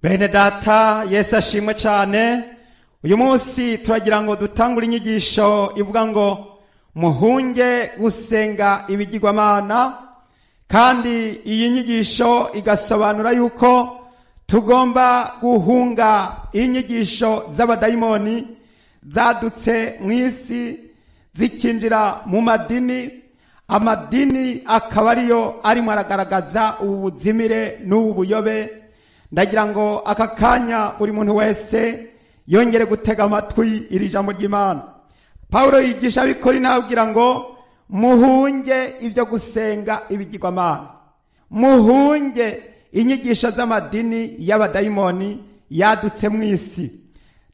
Bene data, Yesu ashimwe cyane. Uyu munsi turagira ngo dutangure inyigisho ivuga ngo muhunge gusenga ibigirwamana, kandi iyi nyigisho igasobanura yuko tugomba guhunga inyigisho z'abadayimoni zadutse mu isi zikinjira mu madini. Amadini akaba ariyo arimo aragaragaza ubu buzimire n'ubu buyobe. Ndagira ngo aka kanya buri muntu wese yongere gutega amatwi iri jambo ry'Imana. Paulo yigisha abikora inabwira ngo muhunge ibyo gusenga ibigirwamana, muhunge inyigisho z'amadini y'abadayimoni yadutse mu isi.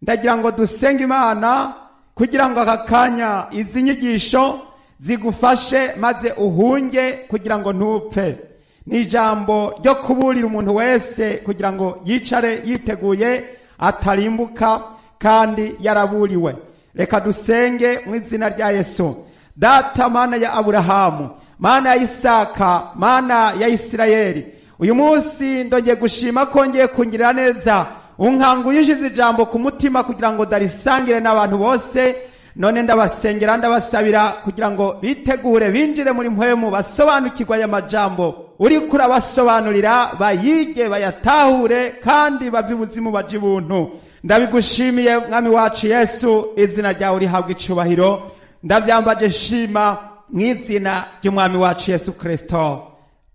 Ndagira ngo dusenge Imana kugira ngo aka kanya izi nyigisho zigufashe maze uhunge kugira ngo ntupfe. Ni ijambo ryo kuburira umuntu wese kugira ngo yicare yiteguye atarimbuka kandi yaraburiwe. Reka dusenge mu izina rya Yesu. Data, Mana ya Aburahamu, Mana ya Isaka, Mana ya Isirayeli, uyu munsi ndongeye gushima ko ngiye kungirira neza, unkanguye ishize ijambo ku mutima kugira ngo darisangire n'abantu bose. None ndabasengera ndabasabira kugira ngo bitegure binjire muri mpwemu, basobanukirwa aya majambo uri kurabasobanurira, bayige bayatahure kandi bave ubuzima baje ubuntu. Ndabigushimiye mwami wacu Yesu, izina ryawe rihabwa icubahiro. Ndavyambaje shima mu izina ry'umwami wacu Yesu Kristo,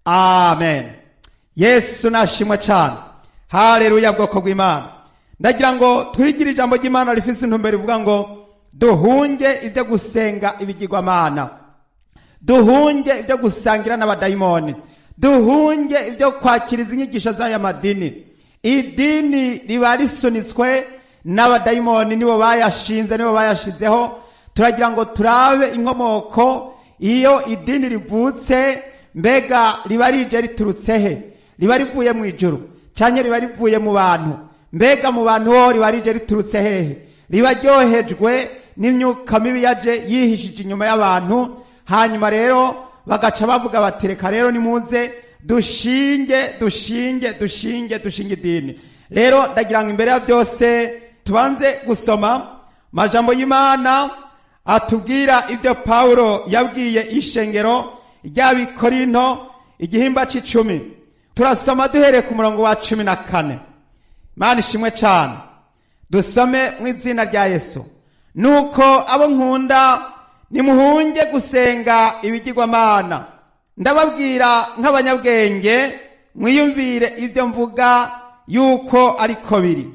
amen. Yesu nashimwe cyane. Haleluya bwoko bw'Imana. Ndagira ngo twigire ijambo ry'Imana rifise intumbero ivuga ngo duhunge ibyo gusenga ibigirwamana, duhunge ibyo gusangira n'abadayimoni, duhunge ibyo kwakiriza inyigisho z'aya madini. Idini riba risunitswe n'abadayimoni, nibo bayashinze, nibo bayashizeho. Turagira ngo turabe inkomoko iyo idini rivutse, mbega riba rije riturutse he? Riba rivuye mu ijuru cyane riba rivuye mu bantu? Mbega mu bantu ho riba rije riturutse hehe? Riba ryohejwe n'imyuka mibi yaje yihishije inyuma y'abantu, hanyuma rero bagaca bavuga bati reka rero nimuze dushinge idini. Rero ndagira ngo imbere ya byose tubanze gusoma majambo y'Imana atubwira ibyo Paulo yabwiye ishengero ry'Abikorinto igihimba c'icumi. Turasoma duhereye ku murongo wa 14. Imana ishimwe cyane. Dusome mu izina rya Yesu. Nuko abo nkunda, nimuhunge gusenga ibigirwamana. Ndababwira nk'abanyabwenge, mwiyumvire ibyo mvuga yuko ariko biri.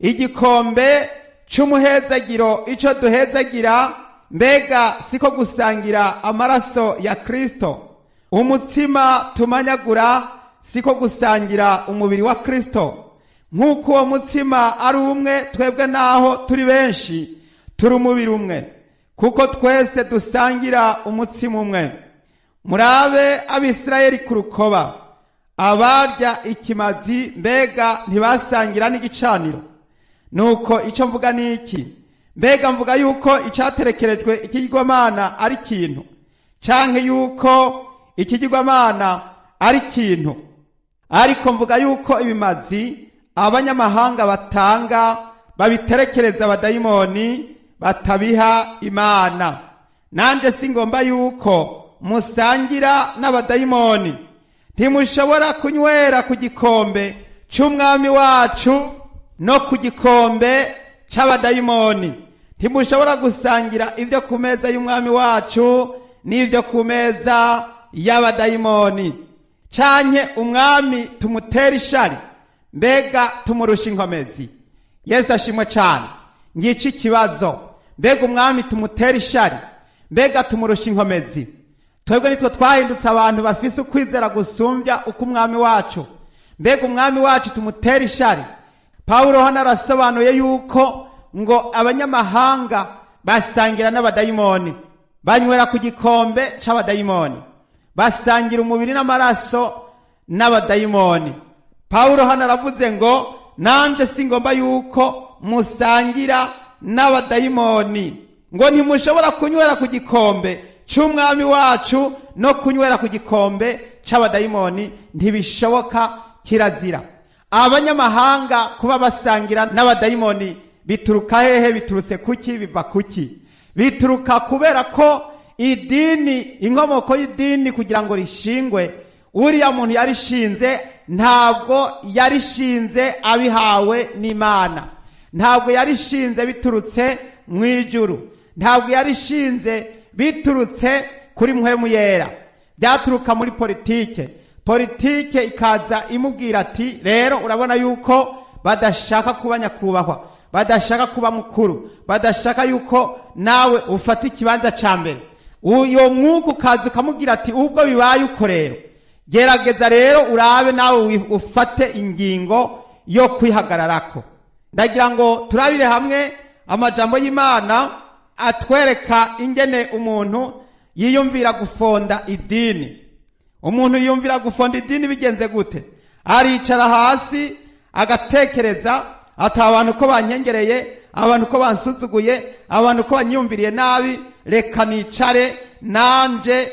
Igikombe c'umuhezagiro ico duhezagira, mbega siko gusangira amaraso ya Kristo? Umutsima tumanyagura siko gusangira umubiri wa Kristo? Nk'uko uwo mutsima ari umwe, twebwe naho turi benshi turi umubiri umwe, kuko twese dusangira umutsima umwe. Murabe Abisirayeli ku rukoba, abarya ikimazi, mbega ntibasangira n'igicaniro? Nuko icyo mvuga ni iki? Mbega mvuga yuko icyaterekerejwe ikigirwamana ari ikintu, canke yuko ikigirwamana ari ikintu? Ariko mvuga yuko ibimazi abanyamahanga batanga babiterekereza abadayimoni, batabiha Imana. Nanje singomba yuko musangira n'abadayimoni. Ntimushobora kunywera ku gikombe c'umwami wacu no ku gikombe c'abadayimoni. Ntimushobora gusangira ibyo ku meza y'umwami wacu n'ibyo ku meza y'abadayimoni. Canke umwami tumutera ishari, mbega tumurusha inkomezi? Yesu ashimwe cyane. Ngici ikibazo, mbega umwami tumutera ishari, mbega tumurusha inkomezi? Twebwe nitwe twahindutse abantu bafise ukwizera gusumbya uko umwami wacu. Mbega umwami wacu tumutera ishari? Paulo hano arasobanuye yuko ngo abanyamahanga basangira n'abadayimoni, banywera ku gikombe c'abadayimoni, basangira umubiri n'amaraso n'abadayimoni. Paulo hano aravuze ngo nanje singomba yuko musangira n'abadayimoni, ngo ntimushobora kunywera ku gikombe c'umwami wacu no kunywera ku gikombe c'abadayimoni, ntibishoboka, kirazira. abanyamahanga kuba basangira n'abadayimoni bituruka hehe? Biturutse kuki? Biva kuki? Bituruka kubera ko idini, inkomoko y'idini kugira ngo rishingwe, uriya muntu yarishinze ntabwo yarishinze abihawe n'Imana, ntabwo yarishinze biturutse mu ijuru, ntabwo yarishinze biturutse kuri mpwemu yera, byaturuka muri politike ikaza imubwira ati rero urabona yuko badashaka kuba nyakubahwa, badashaka kuba mukuru, badashaka yuko nawe ufata ikibanza ca mbere. Uyo mwuka ukaza ukamubwira ati ubwo bibaye uko rero gerageza rero urabe nawe ufate ingingo yo kwihagararako. Ndagira ngo turabire hamwe amajambo y'Imana atwereka ingene umuntu yiyumvira gufonda idini. Umuntu yiyumvira gufonda idini bigenze gute? Aricara hasi agatekereza ati abantu ko banyengereye, abantu ko bansuzuguye, abantu ko banyumviriye nabi, reka nicare nanje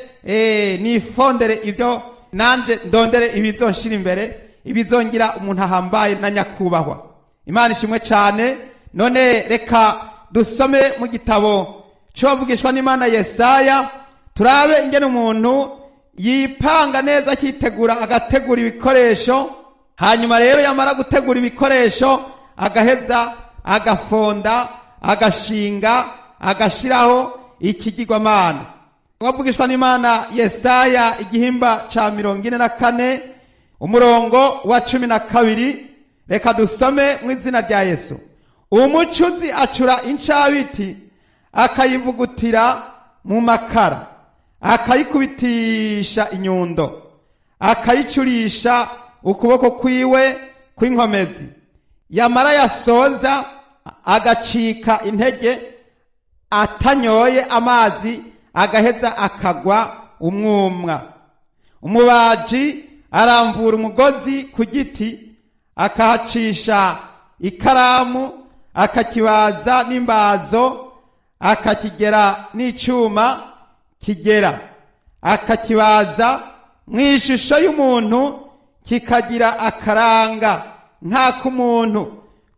nifondere ibyo, nanje ndondere ibizonshira imbere, ibizongira umuntu ahambaye na nyakubahwa. Imana ishimwe cyane. None reka dusome mu gitabo cy'abavugishwa n'Imana Yesaya, turabe ingene umuntu yipanga neza, akitegura, agategura ibikoresho, hanyuma rero yamara gutegura ibikoresho agaheza agafonda, agashinga, agashiraho ikigirwamana. Abavugishwa n'Imana Yesaya igihimba ca 44 umurongo wa 12, reka dusome mu izina rya Yesu. Umucuzi acura incabiti akayivugutira mu makara, akayikubitisha inyundo, akayicurisha ukuboko kwiwe kw'inkomezi, yamara yasoza agacika intege, atanyoye amazi agaheza akagwa umwumwa. Umubaji aramvura umugozi ku giti, akahacisha ikaramu, akakibaza n'imbazo, akakigera n'icuma kigera, akakibaza mu ishusho y'umuntu, kikagira akaranga nk'ak'umuntu,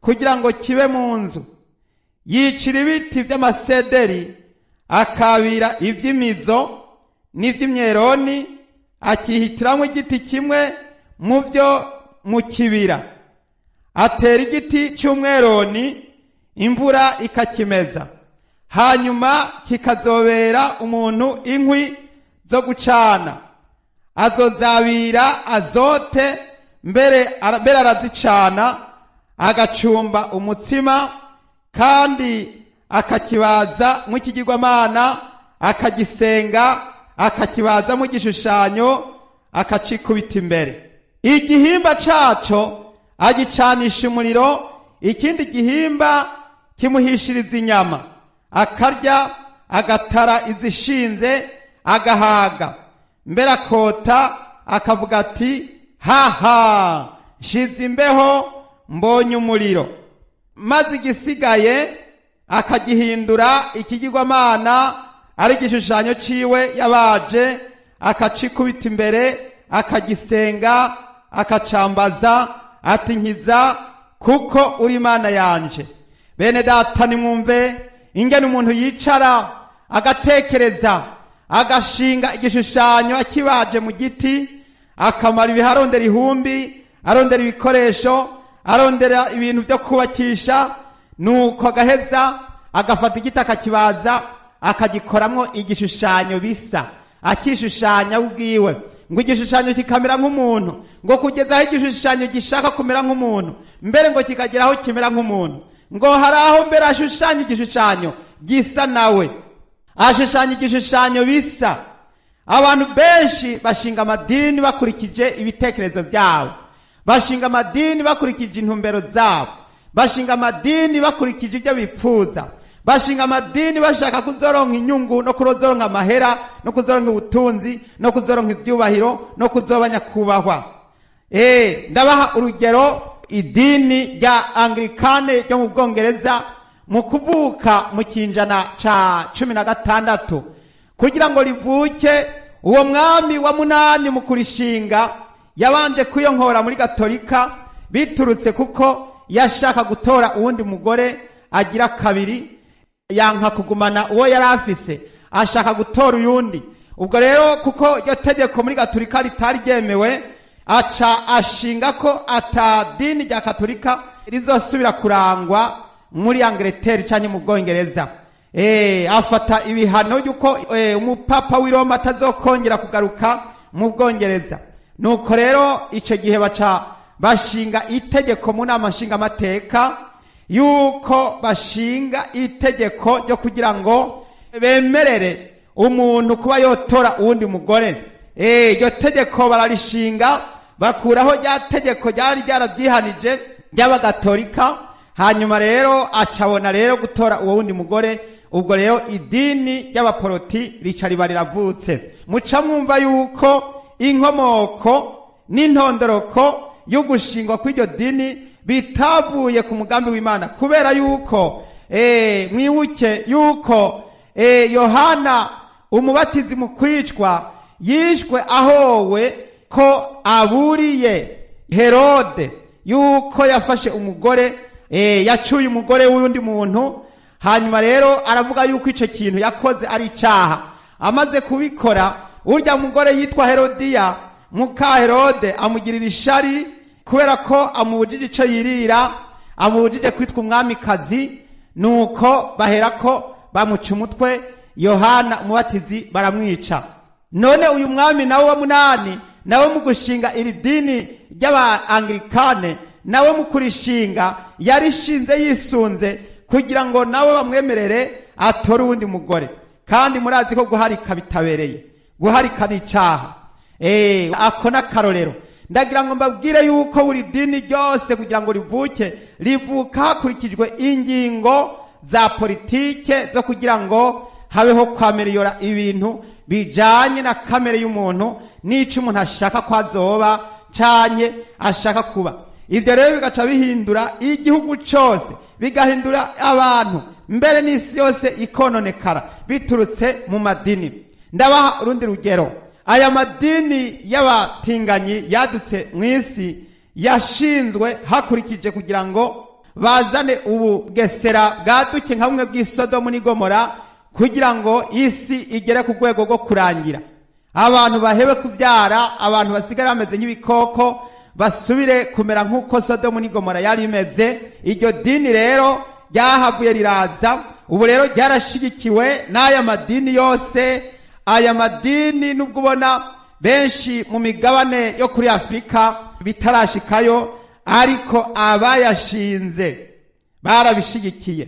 kugira ngo kibe mu nzu. Yicira ibiti by'amasederi, akabira iby'imizo n'iby'imyeroni, akihitiramwo igiti kimwe mu byo mu kibira. Atera igiti cy'umweroni, imvura ikakimeza, hanyuma kikazobera umuntu inkwi zo gucana. Azozabira azote, mbere arazicana, agacumba umutsima, kandi akakibaza mu kigirwamana, akagisenga, akakibaza mu gishushanyo, akacikubita imbere. Igihimba caco agicanisha umuriro, ikindi gihimba kimuhishiriza inyama, akarya, agatara izishinze, agahaga, mbere akota, akavuga ati haha nshize imbeho, mbonye umuriro. Maze igisigaye akagihindura ikigirwamana ari igishushanyo ciwe yabaje, akacikubita imbere, akagisenga, akacambaza, ati nkiza kuko uri Imana yanje. Bene data nimwumve ingene umuntu yicara agatekereza, agashinga igishushanyo akibaje mu giti, akamara ibihe arondera ihumbi, arondera ibikoresho, arondera ibintu byo kubakisha, nuko agaheza agafata igiti akakibaza, akagikoramwo igishushanyo bisa, akishushanya ubwiwe, ngo igishushanyo kikamera nk'umuntu, ngo kugeza aho igishushanyo gishaka kumera nk'umuntu, mbere ngo kikageraho kimera nk'umuntu, ngo haraho mbere ashushanya igishushanyo gisa nawe, ashushanya igishushanyo bisa. Abantu benshi bashinga amadini bakurikije ibitekerezo byabo, bashinga amadini bakurikije intumbero zabo, bashinga amadini bakurikije ibyo bipfuza, bashinga amadini bashaka kuzoronka inyungu, no kuzoronka amahera, no kuzoronka ubutunzi, no kuzoronka ibyubahiro, no kuzoba nyakubahwa. Ndabaha urugero, idini rya Anglikane ryo mu Bwongereza mu kuvuka mu kinjana ca 16 kugira ngo rivuke, uwo mwami wa munani mu kurishinga yabanje kuyonkora muri Gatolika, biturutse kuko yashaka gutora uwundi mugore agira kabiri, yanka kugumana uwo yari afise, ashaka gutora uyundi. Ubwo rero kuko iryo tegeko muri Gatolika ritari ryemewe, aca ashinga ko ata dini rya Katolika rizosubira kurangwa muri Angleterre canke mu Bwongereza. Afata ibihano yuko umupapa w'i Roma atazokongera kugaruka mu Bwongereza. Nuko rero ico gihe baca bashinga itegeko mu nama nshingamateka yuko bashinga itegeko ryo kugira ngo bemerere umuntu kuba yotora uwundi mugore. Iryo tegeko bararishinga, bakuraho rya tegeko ryari ryarabyihanije ry'Abagatolika. Hanyuma rero acabona rero gutora uwo wundi mugore. Ubwo rero idini ry'abaporoti rica riba riravutse. Muca mwumva yuko inkomoko n'intondoroko yo gushingwa kw'iryo dini bitavuye ku mugambi w'Imana, kubera yuko mwibuke yuko Yohana umubatizi mu kwicwa yishwe ahowe ko aburiye Herode yuko yafashe umugore, yacuye umugore w'undi muntu. Hanyuma rero aravuga yuko ico kintu yakoze ari icaha. Amaze kubikora, urya mugore yitwa Herodiya muka Herode amugirira ishari kubera ko amubujije ico yirira, amubujije kwitwa umwamikazi. Nuko baherako bamuca umutwe, Yohana umubatizi baramwica. None uyu mwami nawe wa munani, nawe mu gushinga iri dini ry'Abaanglikane, nawe mu kurishinga yarishinze yisunze kugira ngo nawe bamwemerere atore uwundi mugore. Kandi murazi ko guharika bitabereye, guharika ni icaha. Ako n'akarorero. Ndagira ngo mbabwire yuko buri dini ryose kugira ngo rivuke, rivuka hakurikijwe ingingo za politike zo kugira ngo habeho kwameriyora ibintu bijanye na kamere y'umuntu n'ico umuntu ashaka kwazoba canke ashaka kuba. Ivyo rero bigaca bihindura igihugu cose, bigahindura abantu, mbere n'isi yose ikononekara biturutse mu madini. Ndabaha urundi rugero. Aya madini y'abatinganyi yadutse mw'isi yashinzwe hakurikije kugira ngo bazane ubugesera bwaduke nka bumwe bw'isodomu n'i Gomora, kugira ngo isi igere ku rwego rwo kurangira, abantu bahebe kubyara, abantu basigara bameze nk'ibikoko, basubire kumera nk'uko Sodomu n'i Gomora yari imeze. Iryo dini rero ryahavuye riraza, ubu rero ryarashigikiwe n'aya madini yose. Aya madini nubwo ubona benshi mu migabane yo kuri Afrika bitarashikayo, ariko abayashinze barabishigikiye.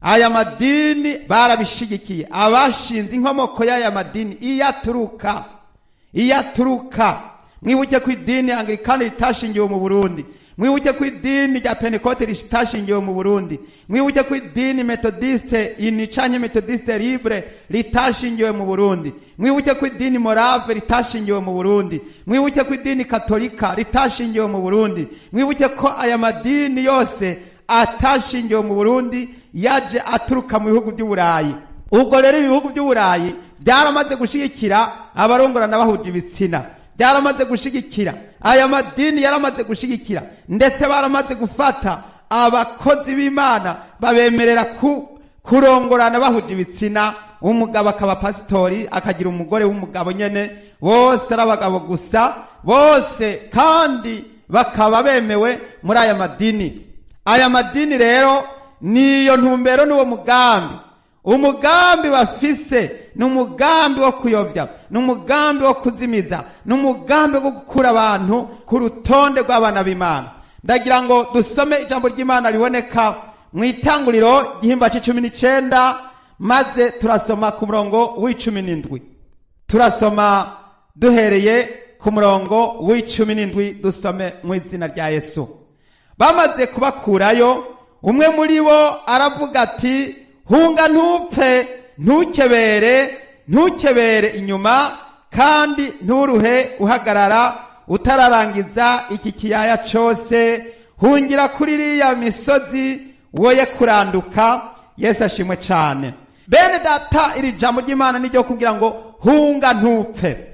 Aya madini barabishigikiye. Abashinze inkomoko y'aya madini iyaturuka. Mwibuke ko idini Anglikane ritashingiwe mu Burundi, mwibuke ko idini rya Pentecote ritashingiwe mu Burundi, mwibuke ko idini Methodiste inicanye Methodiste libre ritashingiwe mu Burundi, mwibuke ko idini Morave ritashingiwe mu Burundi, mwibuke ko idini Katolika ritashingiwe mu Burundi, mwibuke ko aya madini yose atashingiwe mu Burundi, yaje aturuka mu bihugu by'Uburayi. Ubwo rero ibihugu by'Uburayi byaramaze gushigikira abarongorana bahuje ibitsina, byaramaze gushigikira aya madini, yaramaze gushigikira, ndetse baramaze gufata abakozi b'Imana babemerera kurongorana bahuje ibitsina. Umugabo akaba pasitori, akagira umugore w'umugabo nyene, bose ari abagabo gusa, bose kandi bakaba bemewe muri aya madini. Aya madini rero niyo ntumbero n'uwo mugambi. Umugambi bafise ni umugambi wo kuyobya, ni umugambi wo kuzimiza, ni umugambi wo gukura abantu ku rutonde rw'abana b'Imana. Ndagira ngo dusome ijambo ry'Imana riboneka mu Itanguriro igihimba c'19, maze turasoma ku murongo w'17. Turasoma duhereye ku murongo w'17, dusome mu izina rya Yesu. Bamaze kubakurayo, umwe muri bo aravuga ati, hunga ntupfe, ntukebere inyuma, kandi nturuhe uhagarara utararangiza iki kiyaya cyose. Hungira kuri iriya misozi woye kuranduka. Yesu ashimwe cyane. Bene data, iri jambo ry'Imana ni ryo kugira ngo hunga ntupfe,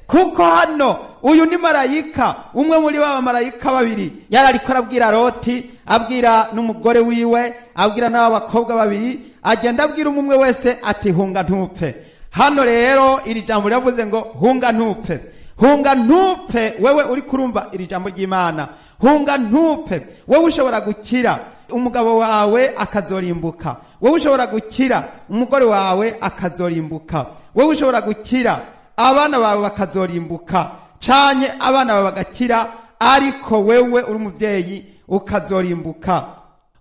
kuko hano uyu ni marayika, umwe muri ba marayika babiri yari ariko arabwira Loti, abwira n'umugore wiwe, abwira n'aba bakobwa babiri, agenda abwira umwe wese ati hunga ntupfe. Hano rero iri jambo ryavuze ngo hunga ntupfe. Hunga ntupfe, wewe uri kurumva iri jambo ry'Imana. Hunga ntupfe, wewe ushobora gukira umugabo wawe akazorimbuka, wewe ushobora gukira umugore wawe akazorimbuka, wewe ushobora gukira abana bawe bakazorimbuka, canye abana bawe bagakira, ariko wewe uri umuvyeyi ukazorimbuka.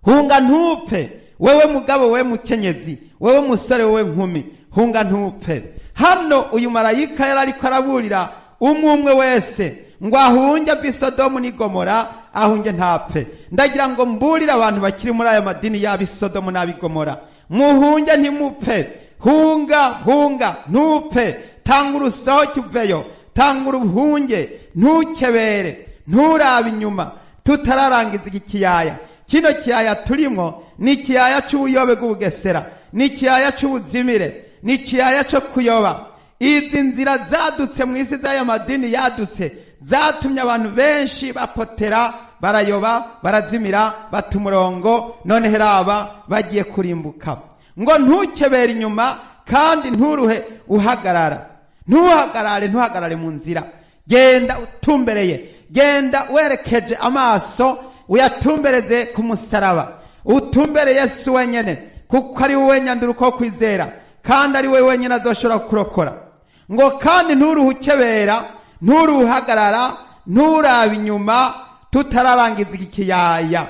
Hunga ntupfe, wewe mugabo, wewe mukenyezi, wewe musore, wewe nkumi, hunga ntupfe. Hano uyu marayika yari ariko araburira umwe wese ngo ahunge b'Isodomu n'i Gomora, ahunge ntapfe. Ndagira ngo mburira abantu bakiri muri aya madini y'Abisodomu n'ab'i Gomora, muhunge ntimupfe. Hunga ntupfe, tanga urusohoke uveyo, tanga uruhunge, ntukebere, nturabe inyuma, tutararangiza iki kiyaya. Kino kiyaya turimo ni ikiyaya c'ubuyobe bw'Ubugesera, ni ikiyaya c'ubuzimire, ni ikiyaya co kuyoba. Izi nzira zadutse mu isi z'aya madini yadutse, zatumye abantu benshi bapotera, barayoba, barazimira, bata umurongo, none heraba bagiye kurimbuka. Ngo ntukebere inyuma kandi nturuhe uhagarara. Ntuhagarare mu nzira. Genda utumbereye, genda werekeje amaso, uyatumbereze ku musaraba, utumbere Yesu wenyene, kuko ari we nyanduruko kwizera, kandi ari we wenyene azoshobora kurokora. Ngo kandi nturuhukebera, nturuhagarara, nturabe inyuma, tutararangiza iki kiyaya.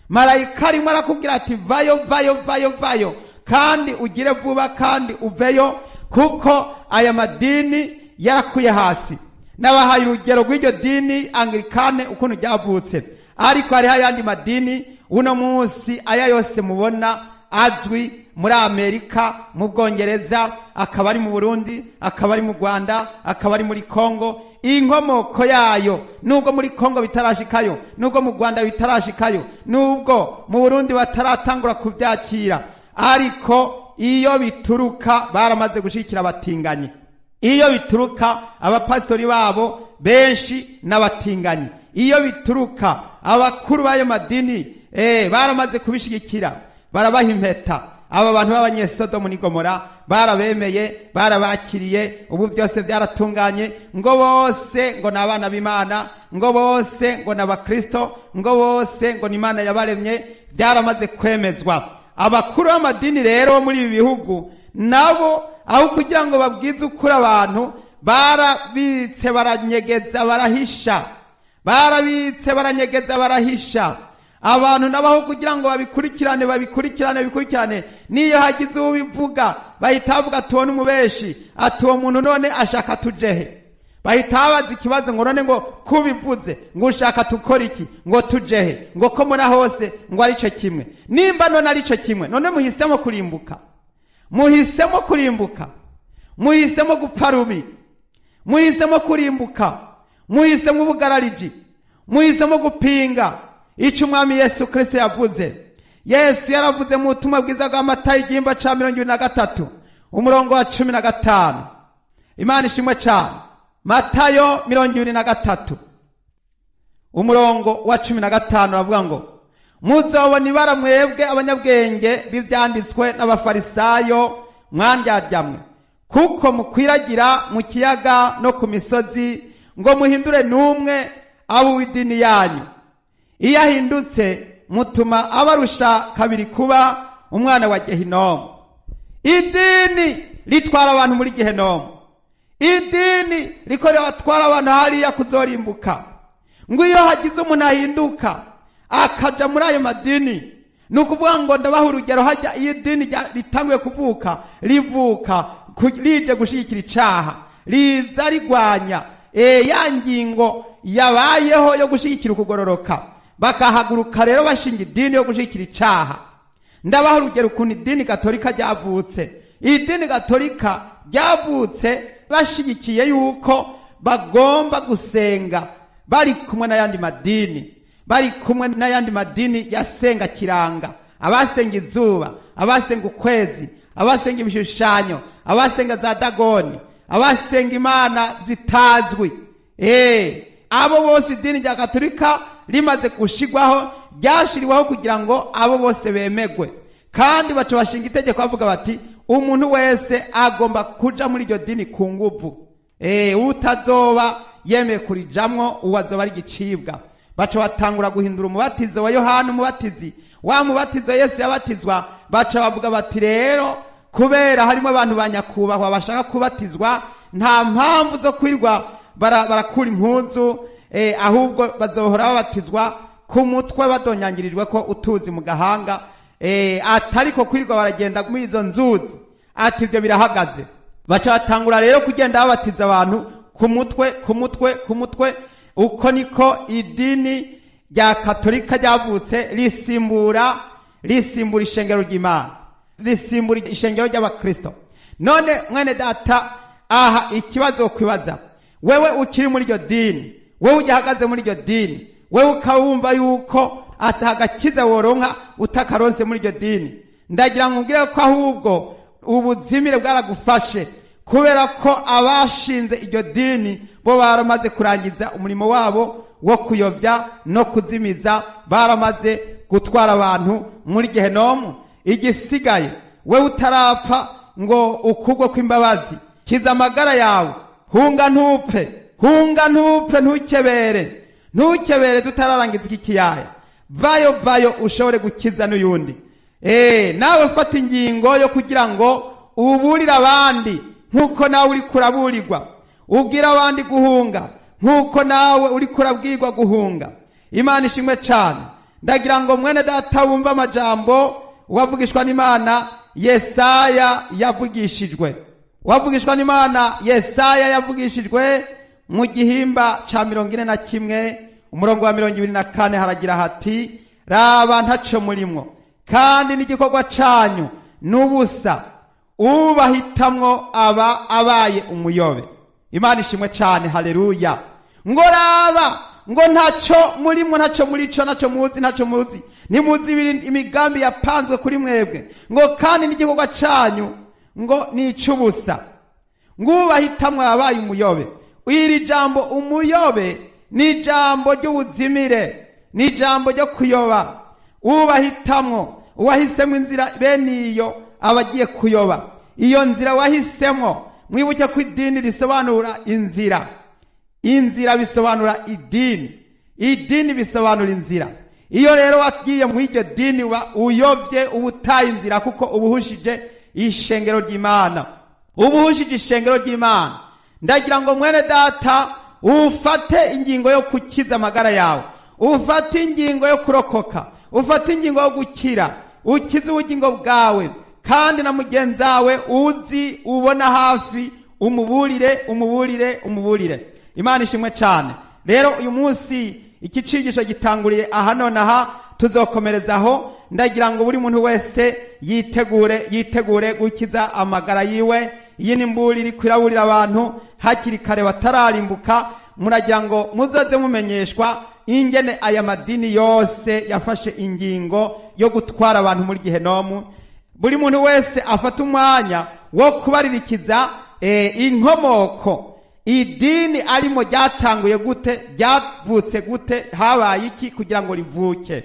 Marayika arimo arakubwira ati vayo, kandi ugire vuba kandi uveyo, kuko aya madini yarakuye hasi. Nabahaye urugero rw'iryo dini Anglikane ukuntu ryavutse, ariko hariho ayandi madini uno munsi aya yose mubona azwi muri Amerika, mu Bwongereza, akaba ari mu Burundi, akaba ari mu Rwanda, akaba ari muri Kongo. Inkomoko yayo nubwo muri Kongo bitarashikayo, nubwo mu Rwanda bitarashikayo, nubwo mu Burundi bataratangura kubyakira, ariko iyo bituruka baramaze gushikira abatinganyi. Iyo bituruka abapastori babo benshi n'abatinganyi. Iyo bituruka abakuru b'ayo madini baramaze kubishigikira, barabaha impeta. Aba bantu b'Abanyesodomu n'i Gomora barabemeye, barabakiriye, ubu byose byaratunganye, ngo bose ngo n'abana b'Imana, ngo bose ngo n'abakristo, ngo bose ngo n'Imana yabaremye, byaramaze kwemezwa. Abakuru b'amadini rero muri ibi bihugu nabo aho kugira ngo babwize ukuri abantu, barabitse baranyegeza barahisha, barabitse baranyegeza barahisha. Abantu nabaho kugira ngo babikurikirane, niyo hagize ubivuga bahita bavuga tubone umubeshi, ati uwo muntu none ashaka tujehe. Bahita babaza ikibazo ngo none ngo kubivuze ngo ushaka tukora iki, ngo tujehe, ngo ko muna hose ngo ari cyo kimwe. Nimba none ari cyo kimwe, none muhisemo kurimbuka, muhisemo gupfa rubi, muhisemo kurimbuka, muhisemo ubugarariji, muhisemo gupinga icyo Umwami Yesu Kristo yavuze. Yesu yaravuze mu butumwa bwiza bwa Matayo igihimba ca 23 umurongo wa 15. Imana ishimwe cyane. Matayo 23 umurongo wa 15 aravuga ngo muzobona ibara mwebwe abanyabwenge b'ivyanditswe n'abafarisayo mwandyardyamwe, kuko mukwiragira mu kiyaga no ku misozi ngo muhindure n'umwe abo w'idini yanyu. Iyo ahindutse mutuma abarusha kabiri kuba umwana wa Gehinomu. Idini litwara abantu muri Gehinomu. Idini likorera batwara abantu hariya kuzorimbuka. Ngo iyo hagize umuntu ahinduka akaja muri ayo madini, nukuvuga ngo ndabaha urugero, hajya iyo idini ritanguye kuvuka, rivuka rije gushikira icaha, riza rigwanya ya ngingo yabayeho yo gushikira ukugororoka, bakahaguruka rero bashinga idini yo gushikira icaha. Ndabaha urugero ukuntu idini Gatolika ryavutse. Idini Gatolika ryavutse bashigikiye yuko bagomba gusenga bari kumwe n'ayandi madini, bari kumwe n'ayandi madini yasenga kiranga, abasenga izuba, abasenga ukwezi, abasenga ibishushanyo, abasenga za Dagoni, abasenga imana zitazwi, abo bose idini rya Katolika rimaze gushigwaho ryashiriweho kugira ngo abo bose bemegwe, kandi baca bashinga itegeko bavuga bati umuntu wese agomba kuja muri iryo dini ku nguvu, utazoba yemeye kurijamwo uwazoba ari igicibwa. Baca batangura guhindura umubatizo wa Yohana umubatizi, wa mubatizo Yesu yabatizwa. Baca bavuga bati rero kubera harimo abantu banyakubahwa bashaka kubatizwa, nta mpamvu zo kwirwa barakura impuzu, ahubwo bazohora babatizwa ku mutwe badonyangirijwe ko utuzi mu gahanga, atariko kwirwa baragenda muri izo nzuzi. Ati ibyo birahagaze. Baca batangura rero kugenda babatiza abantu ku mutwe. Uko niko idini rya Katolika ryavutse risimbura ishengero ry'Imana, risimbura ishengero ry'Abakristo. None mwene data, aha ikibazo kwibaza, wewe ukiri muri iryo dini, wewe ugihagaze muri iryo dini, wewe ukawumva yuko atagakiza woronka utakaronse muri iryo dini, ndagira ngo ngire ko ahubwo ubuzimire bwaragufashe, kubera ko abashinze iryo dini bo baramaze kurangiza umurimo wabo wo kuyobya no kuzimiza, baramaze gutwara abantu muri Gehenomu. Igisigaye we utarapfa ngo ukugwe kw'imbabazi, kiza amagara yawe, hunga ntupfe, ntukebere tutararangiza iki kiyaya, vayo ushobore gukiza n'uyundi. Nawe fata ingingo yo kugira ngo uburire abandi nkuko nawe uri kuraburirwa, ubwira abandi guhunga nkuko nawe uri kurabwirwa guhunga. Imana ishimwe cyane. Ndagira ngo mwene data wumva amajambo wavugishwa n'Imana Yesaya yavugishijwe. Yesaya yavugishijwe mu gihimba ca 41 umurongo wa 24 haragira hati, raba ntaco murimwo kandi n'igikorwa canyu n'ubusa, ubahitamwo aba abaye umuyobe. Imana ishimwe cyane, haleluya. Ngo raba, ngo ntaco murimwo, ntaco muzi, nimuzi imigambi yapanzwe kuri mwebwe, ngo kandi n'igikorwa canyu ngo nicubusa, ngo ubahitamwo abaye umuyobe. Iri jambo umuyobe ni jambo ry'ubuzimire, ni jambo ryo kuyoba. Ubahitamwo, uwahisemo inzira bene iyo abagiye kuyoba. Iyo nzira wahisemo, mwibuke ko idini risobanura inzira, bisobanura idini bisobanura inzira. Iyo rero wagiye mu iryo dini uyobye ubutaye inzira, kuko ubuhushije ishengero ry'Imana, Ndagira ngo mwene data ufate ingingo yo kukiza amagara yawe, ufate ingingo yo kurokoka, ufate ingingo yo gukira, ukize ubugingo bwawe, kandi na mugenzi wawe uzi ubona hafi umuburire. Imana ishimwe cyane. Rero uyu munsi iki cigisho gitanguriye aha nonaha, tuzokomerezaho. Ndagira ngo buri muntu wese yitegure gukiza amagara yiwe. Iyi ni mburi iri kwiraburira abantu hakiri kare batararimbuka. Muragira ngo muzoze mumenyeshwa ingene aya madini yose yafashe ingingo yo gutwara abantu muri Gehenomu. Buri muntu wese afata umwanya wo kubaririkiza inkomoko, idini arimo ryatanguye gute, ryavutse gute, habaye iki kugira ngo rivuke.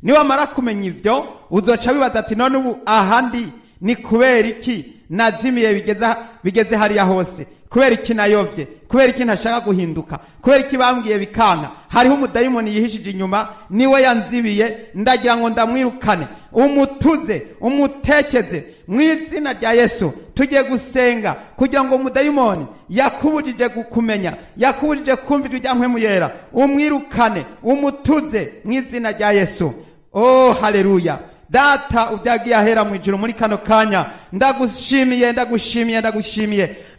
Niwamara kumenya ivyo, uzoca bibaza ati none ubu ahandi ni kubera iki nazimiye bigeze hariya hose, kubera iki nayovye, kubera iki ntashaka guhinduka, kubera iki bambwiye bikanka. Hariho umudayimoni yihishije inyuma, niwe yanzibiye. Ndagira ngo ndamwirukane, umutuze, umutekeze mu izina rya Yesu. Tugiye gusenga kugira ngo umudayimoni yakubujije gukumenya, yakubujije kumvira ijya mpwemu yera, umwirukane, umutuze mu izina rya Yesu. Oh, haleluya. Data ubyagiye ahera mu ijuru muri kano kanya, ndagushimiye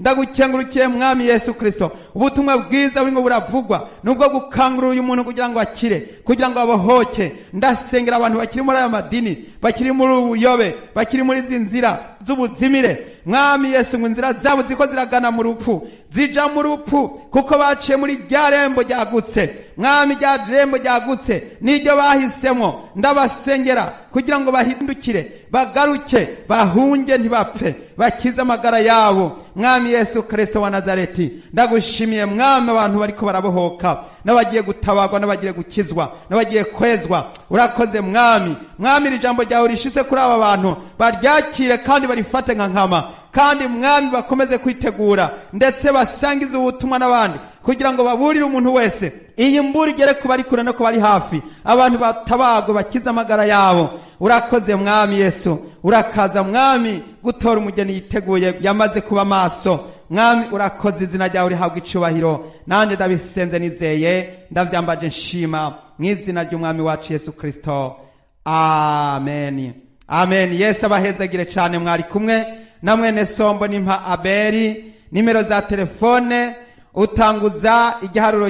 ndagukengurukiye mwami Yesu Kristo. Ubutumwa bwiza burimo buravugwa nubwo gukangurira uyu muntu kugira ngo akire, kugira ngo abohoke. Ndasengera abantu bakiri muri aya madini, bakiri muri ubuyobe, bakiri muri zinzira z'ubuzimire. Mwami Yesu, ngo inzira zabo ziko ziragana mu rupfu, zija mu rupfu, kuko baciye muri rya rembo ryagutse. Mwami, rya rembo ryagutse niryo bahisemo. Ndabasengera kugira ngo bahindukire, bagaruke bahunge ntibapfe bakize amagara yabo. Mwami Yesu Kristo wa Nazareti, ndagushimiye mwami abantu bariko barabohoka, n'abagiye gutabarwa, n'abagiye gukizwa, n'abagiye kwezwa. Urakoze mwami. Mwami iri jambo ryawe rishitse kuri aba bantu, baryakire kandi barifate nka nkama, kandi mwami bakomeze kwitegura ndetse basangize ubutumwa n'abandi, kugira ngo baburire umuntu wese iyi mburi igere ku bari kure no ku bari hafi, abantu batabagwe bakize amagara yabo. Urakoze mwami Yesu. Urakaza mwami gutora umugeni yiteguye yamaze kuba maso. Mwami urakoze, izina ryawe rihabwa icubahiro. Nanje ndabisenze nizeye ndavyambaje nshima mu izina ry'umwami wacu Yesu Kristo. Amen. Amen. Yesu abahezagire cyane. Mwari kumwe na mwene Sombo nimpa Abeli. Nimero za telefone utanguza igiharuro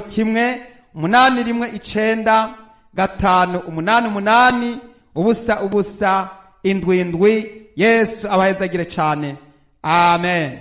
1-819-588-7-7. Yesu abahezagire cyane. Amen.